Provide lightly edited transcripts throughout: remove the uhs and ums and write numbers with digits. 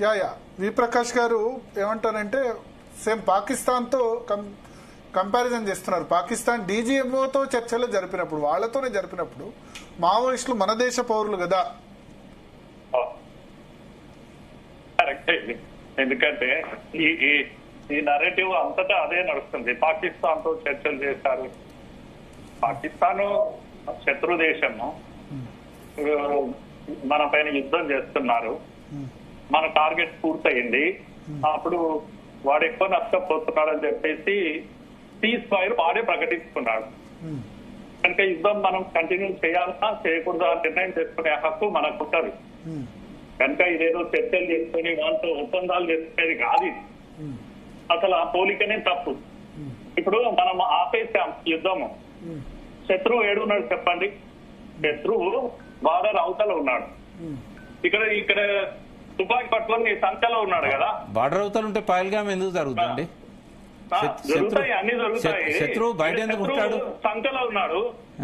Yeah we Prakash గారు ఏమంటారంటే same పాకిస్తాన్తో కంపారిజన్ చేస్తున్నారు. పాకిస్తాన్ డీజీఎంఓతో చర్చలు జరిపినప్పుడు, వాళ్లతోనే జరిపినప్పుడు మావోయిస్టులు మన దేశ పౌరులు కదా. ఎందుకంటే ఈ నరేటివ్ అంతటా అదే నడుస్తుంది. పాకిస్తాన్ తో చర్చలు చేశారు. పాకిస్తాన్ శత్రు దేశము, మన పైన యుద్ధం చేస్తున్నారు. మన టార్గెట్ పూర్తయింది. అప్పుడు వాడు ఎక్కువ నష్టపోతున్నాడు అని చెప్పేసి సీజ్ ఫైర్ వాడే ప్రకటిస్తున్నాడు. కనుక యుద్ధం మనం కంటిన్యూ చేయాలన్నా చేయకూడదా నిర్ణయం చేసుకునే హక్కు మనకు ఉంటుంది. కనుక ఇదేదో చర్చలు చేసుకుని వాళ్ళతో ఒప్పందాలు చేసుకునేది కాదు. అసలు ఆ పోలికనే తప్పు. ఇప్పుడు మనం ఆపేసాం యుద్ధము. శత్రువు ఏడున్నాడు చెప్పండి? శత్రువు బార్డర్ అవతల ఉన్నాడు. ఇక్కడ తుపాకి పట్టుకొని సంఖ్యలో ఉన్నాడు కదా. బార్డర్ అవతల ఉంటే పహల్గామ్ ఎందుకు జరుగుతుంది? జరుగుతాయి, అన్ని జరుగుతాయి. శత్రువు బయట ఎందుకు ఉంటాడు? సంఖ్యలో ఉన్నాడు.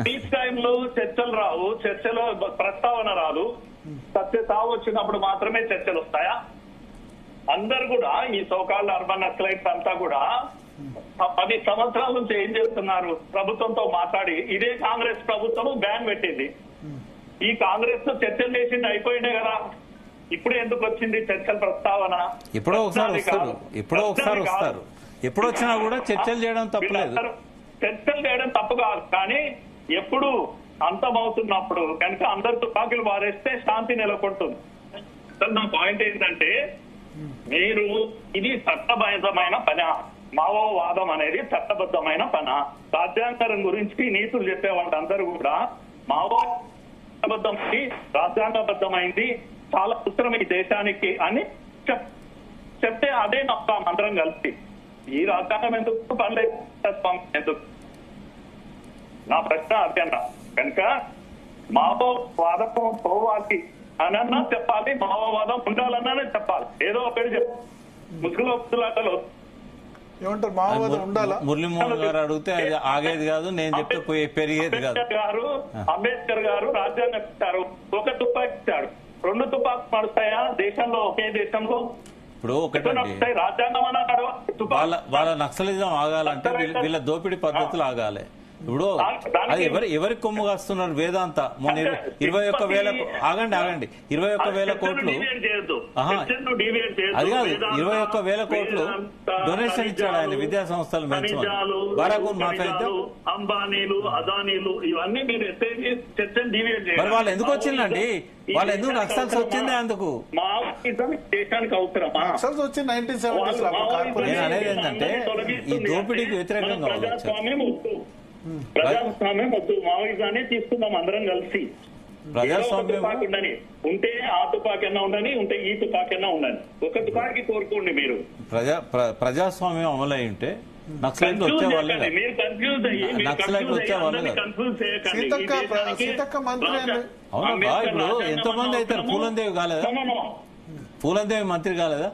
పీస్ టైమ్ లో చర్చలు రావు, చర్చలో ప్రస్తావన రాదు. సత్య సాగు వచ్చినప్పుడు మాత్రమే చర్చలు వస్తాయా? అందరు కూడా ఈ సోకాల్ అర్బన్ నక్సలైట్స్ అంతా కూడా 10 సంవత్సరాల నుంచి ఏం చేస్తున్నారు? ప్రభుత్వంతో మాట్లాడి ఇదే కాంగ్రెస్ ప్రభుత్వం బ్యాన్ పెట్టింది. ఈ కాంగ్రెస్ తో చర్చలు చేసింది అయిపోయిందే కదా. ఇప్పుడు ఎందుకు వచ్చింది చర్చల ప్రస్తావన? ఎప్పుడో ఒకసారి వస్తారు. ఎప్పుడు వచ్చినా కూడా చర్చలు చేయడం తప్పలేదు. చర్చలు చేయడం తప్పు కాదు, కానీ ఎప్పుడు అంతమవుతున్నప్పుడు కనుక అందరు తుపాకులు పారేస్తే శాంతి నెలకొంటుంది. నా పాయింట్ ఏంటంటే, మీరు ఇది చట్టబద్ధమైన పని. మావోవాదం అనేది చట్టబద్ధమైన పని. రాజ్యాంగం గురించి నీతులు చెప్పే వాళ్ళందరూ కూడా మావో చట్టబద్ధమైంది, రాజ్యాంగబద్ధమైంది, చాలా అవసరం ఈ దేశానికి అని చెప్తే అదే నప్పాం అందరం కలిసి. ఈ రాజ్యాంగం ఎందుకు పర్లేదు ఎందుకు? నా ప్రశ్న అర్థం. కనుక మావోవాదం పోవాలి అనన్నా చెప్పాలి, మావోవాదం ఉండాలన్నానే చెప్పాలి. ఏదో ఒకటి చెప్పాలి. ముసుగులో ఏమంటారు? మావోవాదం ఉండాలా? మురళీమోహన్ గారు అడిగితే అది ఆగేది కాదు, నేను చెప్తే పెరిగేది కాదు. అంబేద్కర్ గారు రాజ్యాంగం ఇచ్చారు. ఒక తుపాకి ఇచ్చాడు. 2 తుపాకులు నడుస్తాయా దేశంలో? ఒకే దేశంలో ఇప్పుడు ఒకటండి, రాజ్యాంగం అన్నాడు. వాళ్ళ నక్సలిజం ఆగాలంటే వీళ్ళ దోపిడీ పద్ధతులు ఆగాలి. ఇప్పుడు అది ఎవరికి కొమ్ము కాస్తున్నారు? వేదాంత మొన్న 21,000 ఆగండి 21,000 కోట్లు అది కాదు, 21,000 కోట్లు డొనేషన్ ఇచ్చాడు ఆయన విద్యా సంస్థలు పెంచమని. బరాకున్ మాట్లాడిద్దాం. అంబానీలు, అదానీలు ఇవన్నీ మీరు మరి వాళ్ళు ఎందుకు వచ్చిందండి? వాళ్ళు ఎందుకు నక్సల్స్ వచ్చిందే అందుకు. దేశానికి అవసరమా? నేను అనేది ఏంటంటే ఈ దోపిడీకి వ్యతిరేకంగా ప్రజాస్వామ్యం వద్దు, మావోయిజాన్ని తీసుకుందాం అందరం కలిసి. ప్రజాస్వామ్యం ఉండని ఉంటే ఆ తుపాకన్నా ఉండని, ఉంటే ఈ తుపాకన్నా ఉండని. ఒక తుపాకి కోరుకోండి మీరు. ప్రజాస్వామ్యం అమలు అయి ఉంటే నక్సలైట్లు వచ్చే వాళ్ళే, నక్సలైట్లు వచ్చే వాళ్ళే. అవునబ్బా, ఇప్పుడు ఎంతో మంది అవుతారు. పూలందేవి కాలేదా? పూలందేవి మంత్రి కాలేదా?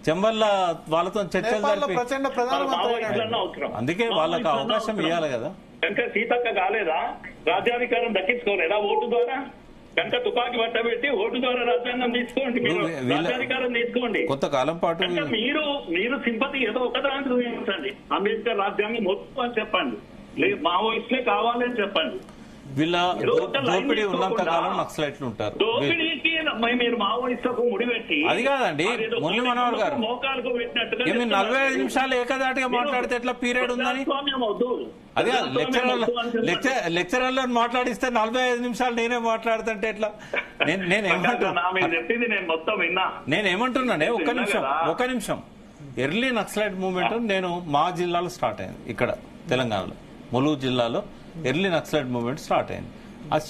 చెంబల్ల వాళ్ళతో చర్చలు జరిపి అందుకే వాళ్ళకి అవకాశం ఇవ్వాలి కదా. కనుక సీతక్క కాలేదా? రాజ్యాధికారం దక్కించుకోలేదా ఓటు ద్వారా? కనుక తుపాకి పట్టబెట్టి ఓటు ద్వారా రాజ్యాంగం తీసుకోండి, మీరు రాజ్యాధికారం తీసుకోండి. కొంతకాలం పాటు మీరు సింపతి ఏదో ఒకదానికి చూపించండి. అంబేద్కర్ రాజ్యాంగం మొత్తం అని చెప్పండి, మావోయిస్టులే కావాలని చెప్పండి. వీళ్ళ దోపిడీ ఉన్నంత కాలం నక్సలైట్లు ఉంటారు. దోపిడీకి మీరు మావోయిస్టులకు ముడిపెట్టి అది కాదండి. మురళీ మనోహర్ గారు, మోకాలకు పెట్టినట్టుగా 45 నిమిషాలు ఏకదాటిగా మాట్లాడితే ఎట్లా పీరియడ్ ఉందని? అది కాదు, లెక్చరర్లను మాట్లాడిస్తే 45 నిమిషాలు నేనే మాట్లాడుతుంటే ఎట్లా? నేనేమంటున్నానే, ఒక్క నిమిషం. ఎర్లీ నక్సలైట్ మూవ్మెంట్ నేను మా జిల్లాలో స్టార్ట్ అయింది. ఇక్కడ తెలంగాణలో ములుగు జిల్లాలో ఎర్లీ నక్సలైట్ మూవ్మెంట్ స్టార్ట్ అయింది.